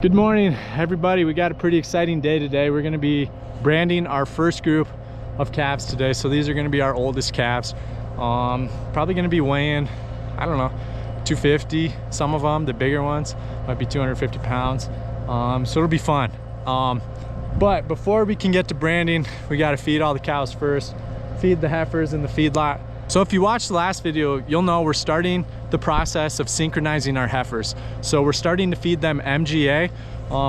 Good morning, everybody. We got a pretty exciting day today. We're going to be branding our first group of calves today. So these are going to be our oldest calves. Probably going to be weighing, I don't know, 250. Some of them, the bigger ones, might be 250 pounds. So it'll be fun. But before we can get to branding, we got to feed all the cows first, feed the heifers in the feedlot. So if you watched the last video, you'll know we're starting the process of synchronizing our heifers. So we're starting to feed them MGA,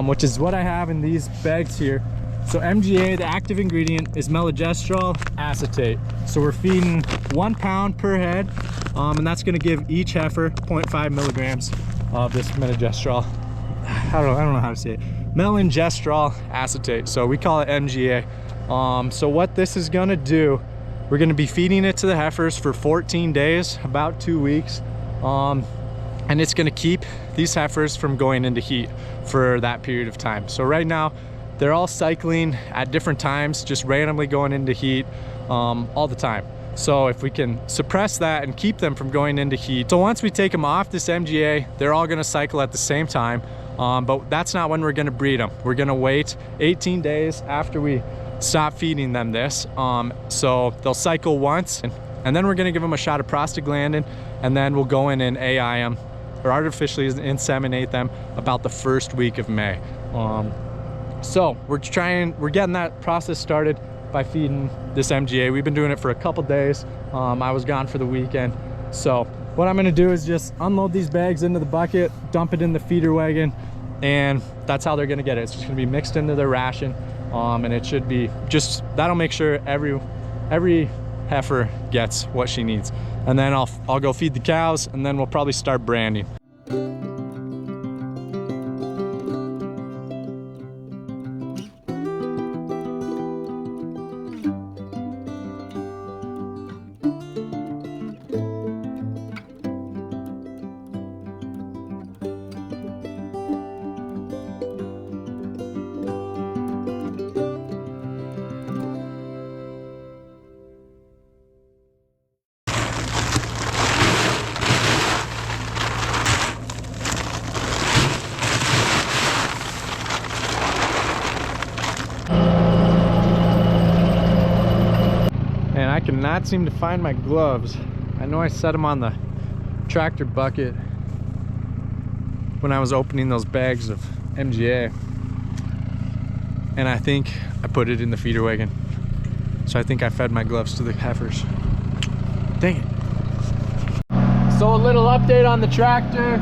which is what I have in these bags here. So MGA, the active ingredient is melogestrol acetate. So we're feeding 1 pound per head, and that's gonna give each heifer 0.5 milligrams of this melogestrol. I don't know how to say it. Melogestrol acetate. So we call it MGA. So what this is gonna do, we're going to be feeding it to the heifers for 14 days, about 2 weeks. And it's going to keep these heifers from going into heat for that period of time. So right now, they're all cycling at different times, just randomly going into heat all the time. So if we can suppress that and keep them from going into heat. So once we take them off this MGA, they're all going to cycle at the same time. But that's not when we're going to breed them. We're going to wait 18 days after we stop feeding them this, so they'll cycle once, and then we're going to give them a shot of prostaglandin, and then we'll go in and AI them or artificially inseminate them about the first week of May. So we're getting that process started by feeding this MGA. We've been doing it for a couple days. I was gone for the weekend, so what I'm going to do is just unload these bags into the bucket, dump it in the feeder wagon, and that's how they're going to get it. It's just going to be mixed into their ration. And it should be just, that'll make sure every heifer gets what she needs. And then I'll go feed the cows, and then we'll probably start branding. I cannot seem to find my gloves. I know I set them on the tractor bucket when I was opening those bags of MGA, and I think I put it in the feeder wagon. So I think I fed my gloves to the heifers. Dang it. So a little update on the tractor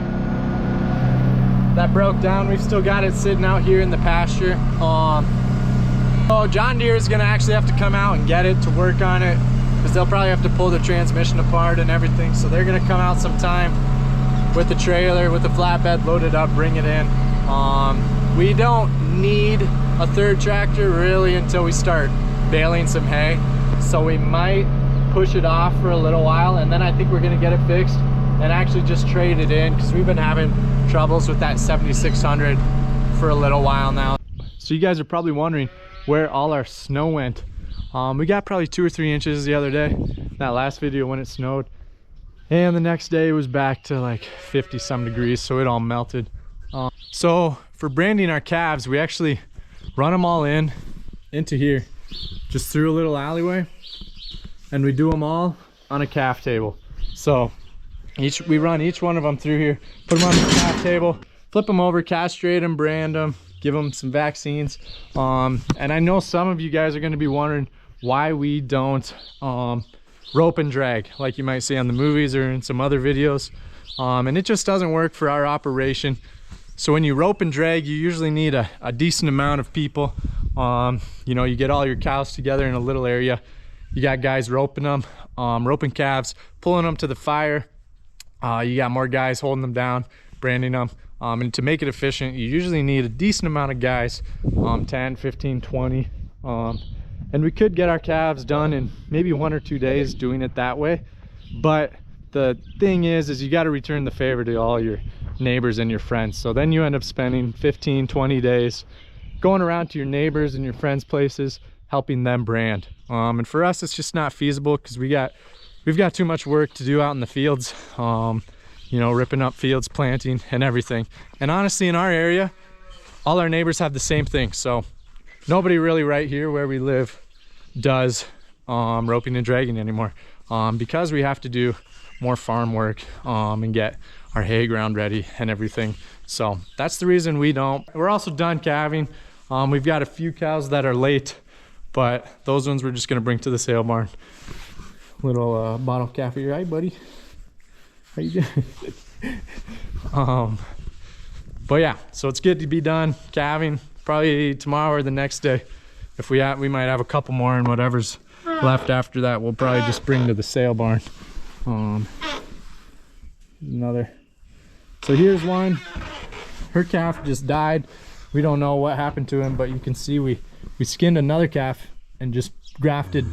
that broke down. We've still got it sitting out here in the pasture. So John Deere is gonna actually have to come out and get it to work on it, because they'll probably have to pull the transmission apart and everything. So they're gonna come out sometime with the trailer, with the flatbed, load it up, bring it in. We don't need a third tractor really until we start baling some hay. So we might push it off for a little while, and then I think we're gonna get it fixed and actually just trade it in, because we've been having troubles with that 7600 for a little while now. So you guys are probably wondering where all our snow went. We got probably 2 or 3 inches the other day, that last video when it snowed, and the next day it was back to like 50 some degrees, so it all melted. So for branding our calves, we actually run them all into here, just through a little alleyway, and we do them all on a calf table. So we run each one of them through here, put them on the calf table, flip them over, castrate them, brand them, give them some vaccines. And I know some of you guys are going to be wondering why we don't rope and drag like you might see on the movies or in some other videos. And it just doesn't work for our operation. So when you rope and drag, you usually need a decent amount of people. You know, you get all your cows together in a little area. You got guys roping them, roping calves, pulling them to the fire. You got more guys holding them down, branding them. And to make it efficient, you usually need a decent amount of guys, 10, 15, 20. And we could get our calves done in maybe 1 or 2 days doing it that way. But the thing is you got to return the favor to all your neighbors and your friends. So then you end up spending 15, 20 days going around to your neighbors and your friends' places, helping them brand. And for us, it's just not feasible because we've got too much work to do out in the fields. You know, ripping up fields, planting and everything. And honestly, in our area, all our neighbors have the same thing. So nobody really right here where we live does roping and dragging anymore, because we have to do more farm work and get our hay ground ready and everything. So that's the reason we don't. We're also done calving. We've got a few cows that are late, but those ones we're just gonna bring to the sale barn. Little bottle calf here. Hi, buddy. How you doing? But yeah, so it's good to be done calving. Probably tomorrow or the next day. If we might have a couple more, and whatever's left after that, we'll probably just bring to the sale barn. Another. So here's one. Her calf just died. We don't know what happened to him, but you can see we skinned another calf and just grafted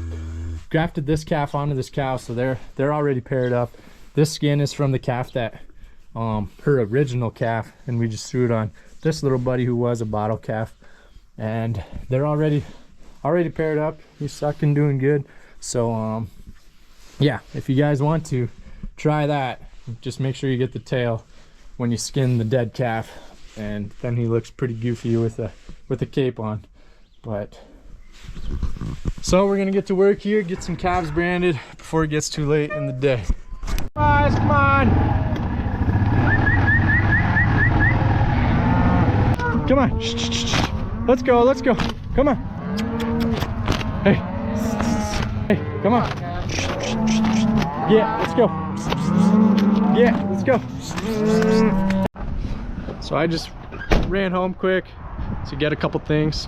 this calf onto this cow, so they're already paired up. This skin is from the calf that her original calf, and we just threw it on this little buddy who was a bottle calf, and they're already paired up. He's sucking, doing good. So yeah, if you guys want to try that, just make sure you get the tail when you skin the dead calf, and then he looks pretty goofy with a cape on. But so we're gonna get to work here, get some calves branded before it gets too late in the day. Guys, come on! Come on! Shh, shh, shh. Let's go, let's go! Come on! Hey! Hey, come on! Yeah, let's go! Yeah, let's go! So I just ran home quick to get a couple things.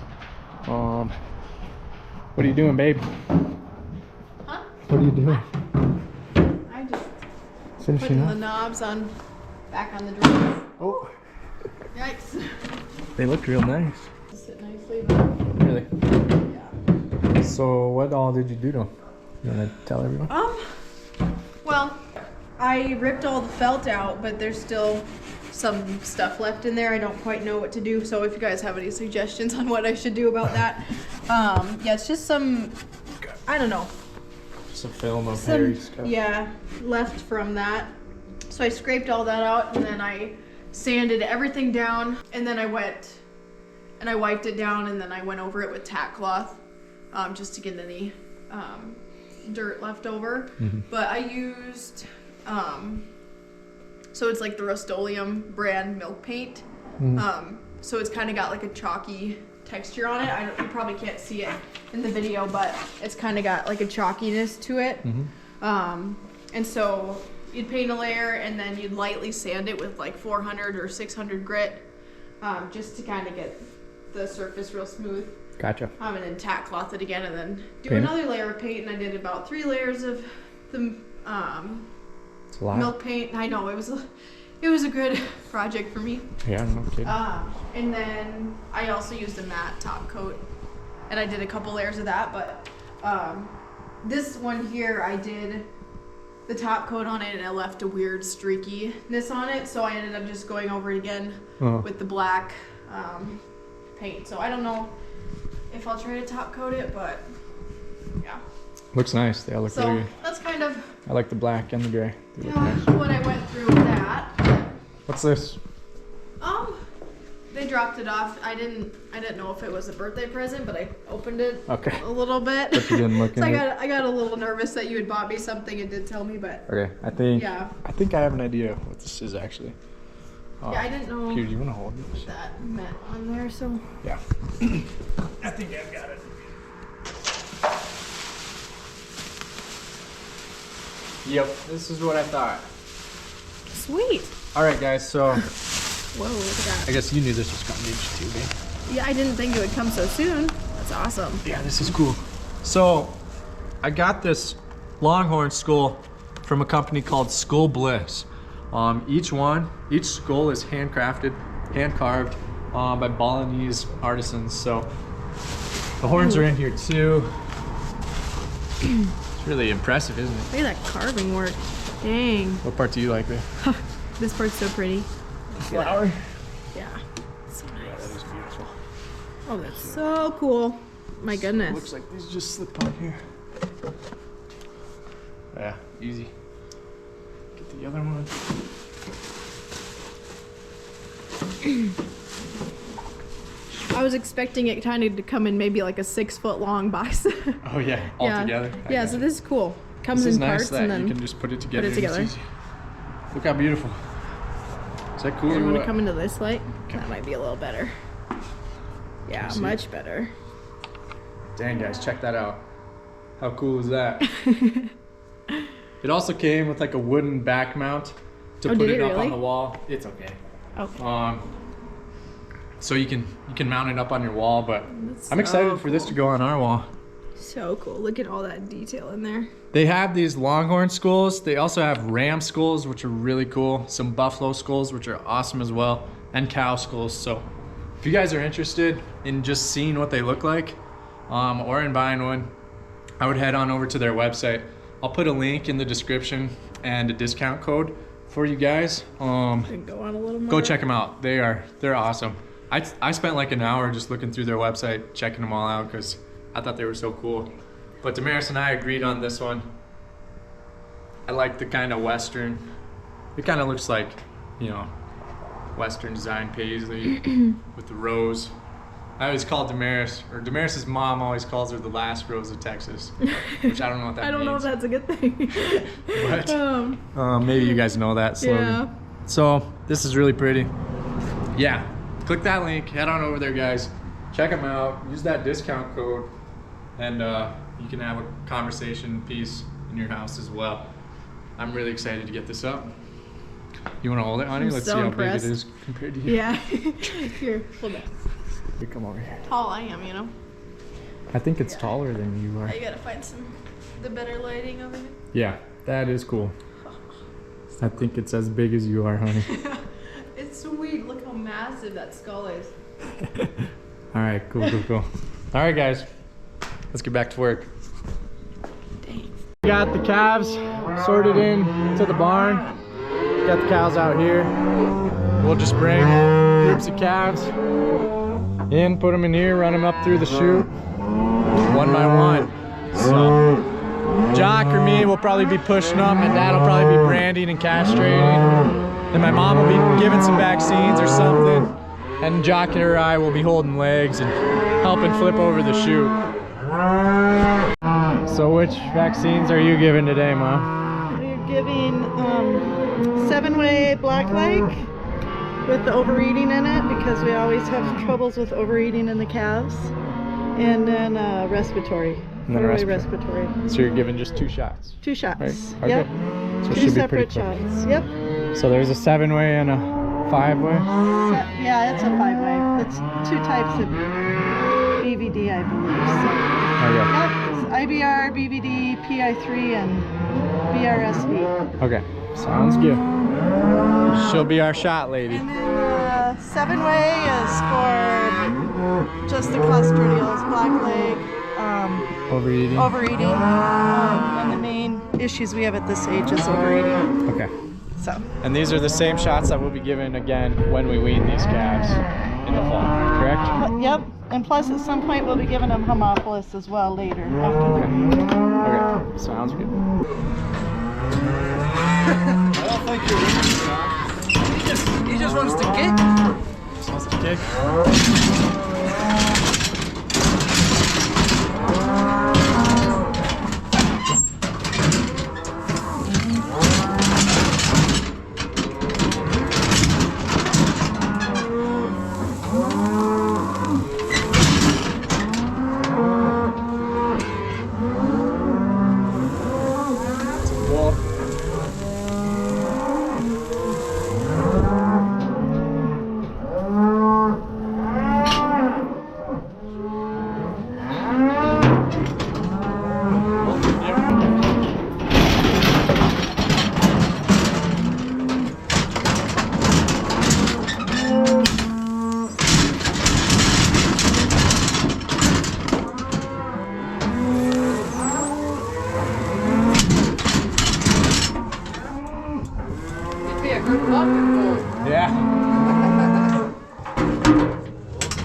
What are you doing, babe? Huh? What are you doing? I just Finishing putting up? the knobs back on the drums. Oh, Yikes. they look real nice. Sit nicely, but Really? yeah. So what all did you do to them? You want to tell everyone? Well, I ripped all the felt out, but there's still some stuff left in there. I don't quite know what to do, so if you guys have any suggestions on what I should do about that. Yeah, it's just some, I don't know. Some film of hairy stuff. Yeah, left from that. So I scraped all that out, and then I sanded everything down, and then I went and I wiped it down, and then I went over it with tack cloth, just to get any dirt left over. Mm-hmm. But I used so it's like the Rust-Oleum brand milk paint. Mm-hmm. So it's kind of got like a chalky texture on it. You probably can't see it in the video, but it's kind of got like a chalkiness to it. Mm-hmm. And so you'd paint a layer, and then you'd lightly sand it with like 400 or 600 grit, just to kind of get the surface real smooth. Gotcha. And then tack cloth it again, and then do Paint another layer of paint. And I did about 3 layers of the It's a lot. milk paint. I know it was a good project for me. Yeah, no kidding. And then I also used a matte top coat, and I did a couple layers of that. But this one here, I did the top coat on it, and I left a weird streakiness on it, so I ended up just going over it again with the black paint. So I don't know if I'll try to top coat it, but yeah. Looks nice. They all look really So good. that's kind of I like the black and the gray. They look nice. what I went through with that. What's this? They dropped it off. I didn't know if it was a birthday present, but I opened it Okay. a little bit. But you didn't look So in I got a little nervous that you had bought me something and did tell me, but Okay, I think yeah. I think I have an idea what this is actually. Yeah, I didn't know Here, do you want to hold this? that meant on there, so Yeah. I think I've got it. Yep, this is what I thought. sweet. All right, guys. So Whoa, look at that. I guess you knew this was coming, didn't you, too, babe? Yeah, I didn't think it would come so soon. That's awesome. Yeah, this is cool. So I got this Longhorn skull from a company called Skull Bliss. Each skull is handcrafted, hand carved by Balinese artisans. So the horns are in here too. It's really impressive, isn't it? Look at that carving work. Dang. What part do you like there? This part's so pretty. Flower. Yeah. So Yeah, nice. that is beautiful. Oh, that's so cool. My goodness. Looks like these just slip on here. Yeah, easy. Get the other one. I was expecting it kind of to come in maybe like a 6 foot long box. Oh yeah, all together. Yeah, so this is cool. Comes in parts that and then you can just put it together. Put it together. Look how beautiful. Is that cool? You want to come into this light? Okay. That might be a little better. Yeah, much better. Dang guys, check that out. How cool is that? It also came with like a wooden back mount to put it up on the wall. It's okay. Okay. So you can mount it up on your wall, but I'm excited for this to go on our wall. So cool. Look at all that detail in there. They have these longhorn skulls. They also have ram skulls, which are really cool. Some buffalo skulls, which are awesome as well. And cow skulls. So if you guys are interested in just seeing what they look like, or in buying one, I would head on over to their website. I'll put a link in the description and a discount code for you guys. Go on a little more. Go check them out. They're awesome. I spent like an hour just looking through their website, checking them all out because I thought they were so cool. But Damaris and I agreed on this one. I like the kind of Western. It kind of looks like, you know, Western design paisley with the rose. I always call Damaris, or Damaris's mom always calls her the last rose of Texas, which I don't know what that means. I don't know if that's a good thing. But maybe you guys know that slogan. Yeah. So this is really pretty. Yeah, click that link, head on over there guys. Check them out, use that discount code, and you can have a conversation piece in your house as well. I'm really excited to get this up. You want to hold it, honey? Let's see how big it is compared to you. Yeah. Here, hold it. You come over here. Tall I am, you know. I think it's taller than you are. You gotta find the better lighting over here. Yeah, that is cool. I think it's as big as you are, honey. It's sweet. Look how massive that skull is. All right, cool. All right, guys, let's get back to work. Dang. We got the calves sorted in to the barn. Got the cows out here. We'll just bring groups of calves in, put them in here, run them up through the chute, one by one. So Jacques or me will probably be pushing them. My dad will probably be branding and castrating. Then my mom will be giving some vaccines or something. And Jacques or I will be holding legs and helping flip over the chute. So which vaccines are you giving today, Mom? We're giving 7-way black leg with the overeating in it because we always have troubles with overeating in the calves. And then respiratory. And then respiratory. So you're giving just 2 shots? 2 shots. Right? Okay. Yep. So 2 separate shots. Yep. So there's a 7-way and a 5-way? Yeah, it's a 5-way. It's 2 types of BVD, I believe. So. Okay. Yep. It's IBR, BVD, PI3, and BRSV. Okay. Sounds good. She'll be our shot lady. And then 7-way is for just the clostridiols, black leg, overeating. And the main issues we have at this age is overeating. Okay. So. And these are the same shots that we'll be giving again when we wean these calves in the fall, correct? Yep. And plus at some point we'll be giving them Homophilus as well later after the Okay. Sounds good. I don't think you're winning, John. He just wants to kick. Just wants to kick.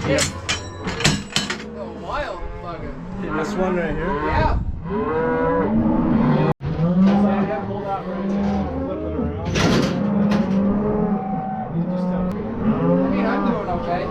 Yeah. Oh, wild bugger. This one right here? Yeah. I mean, I'm doing okay.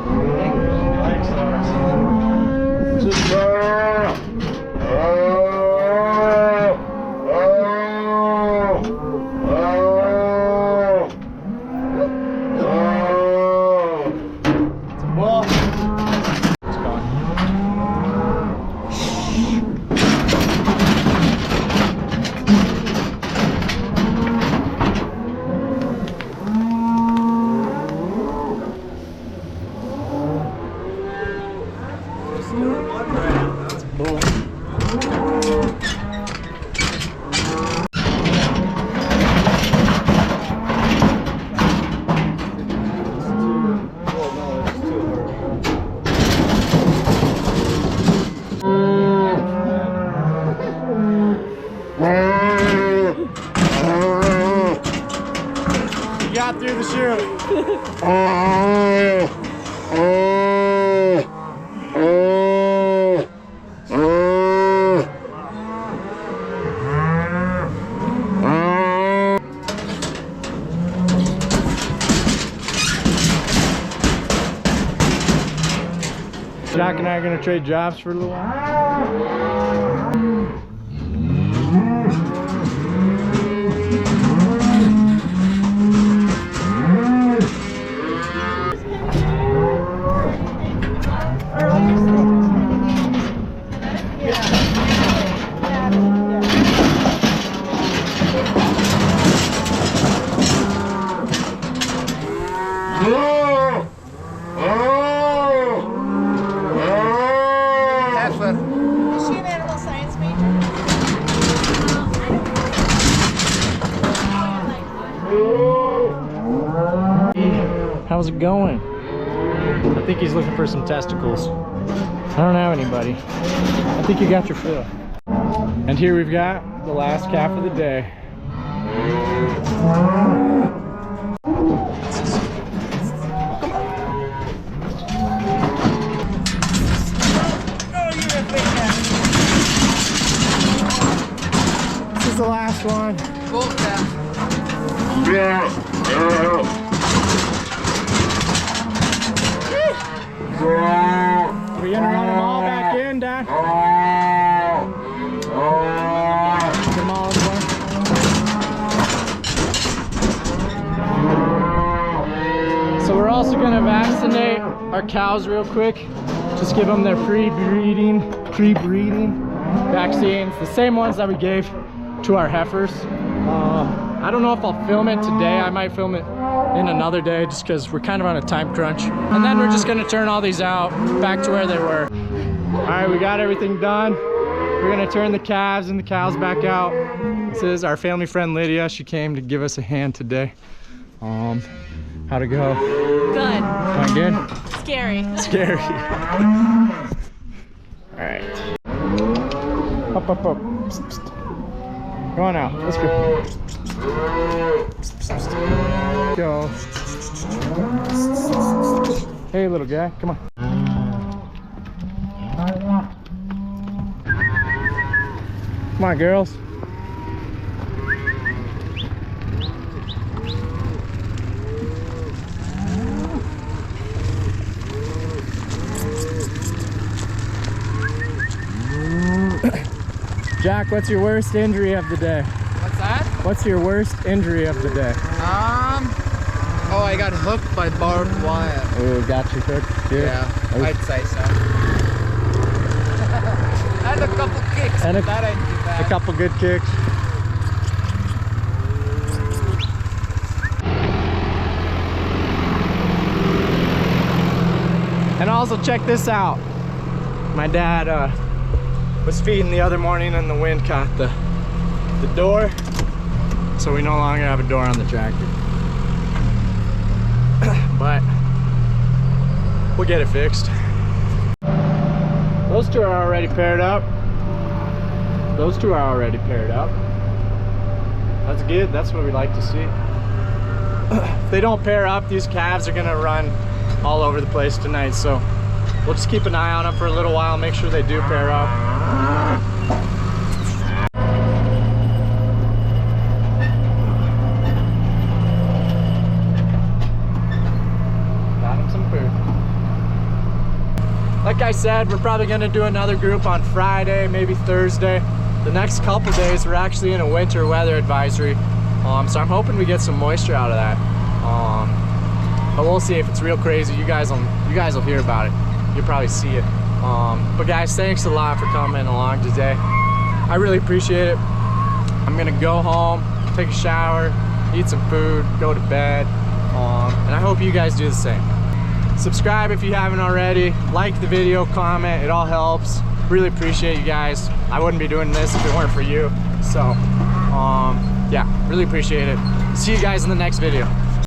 Jacques and I are gonna trade jobs for a little while. Is she an animal science major? How's it going? I think he's looking for some testicles. I don't have anybody. I think you got your fill. And here we've got the last calf of the day. This is the last one. Both calves. We're gonna run them all back in, Dad. Put them all in one. So we're also gonna vaccinate our cows real quick. Just give them their pre-breeding vaccines, the same ones that we gave to our heifers. I don't know if I'll film it today. I might film it in another day just because we're kind of on a time crunch. And then we're just gonna turn all these out back to where they were. All right, we got everything done. We're gonna turn the calves and the cows back out. This is our family friend Lydia. She came to give us a hand today. How'd it go? Good. Went good? Scary. Scary. All right. Up, up, up. Psst, psst. Come on now, let's go. Go. Hey, little guy, come on. Come on, girls. Jacques, what's your worst injury of the day? What's that? What's your worst injury of the day? Oh, I got hooked by barbed wire. Oh, got you hooked. Yeah, I'd say so. And a couple kicks. And that ain't too a bad. couple good kicks. And also check this out. My dad was feeding the other morning and the wind caught the door. So we no longer have a door on the tractor. But we'll get it fixed. Those two are already paired up. Those two are already paired up. That's good. That's what we like to see. If they don't pair up, these calves are gonna run all over the place tonight. So we'll just keep an eye on them for a little while, make sure they do pair up. Got him some food. Like I said, we're probably gonna do another group on Friday, maybe Thursday. The next couple days, we're actually in a winter weather advisory. So I'm hoping we get some moisture out of that. But we'll see if it's real crazy. You guys will hear about it. You'll probably see it. But guys, thanks a lot for coming along today. I really appreciate it. I'm gonna go home, take a shower, eat some food, go to bed. And I hope you guys do the same. Subscribe if you haven't already. Like the video, comment, it all helps. Really appreciate you guys. I wouldn't be doing this if it weren't for you. So, yeah, really appreciate it. See you guys in the next video.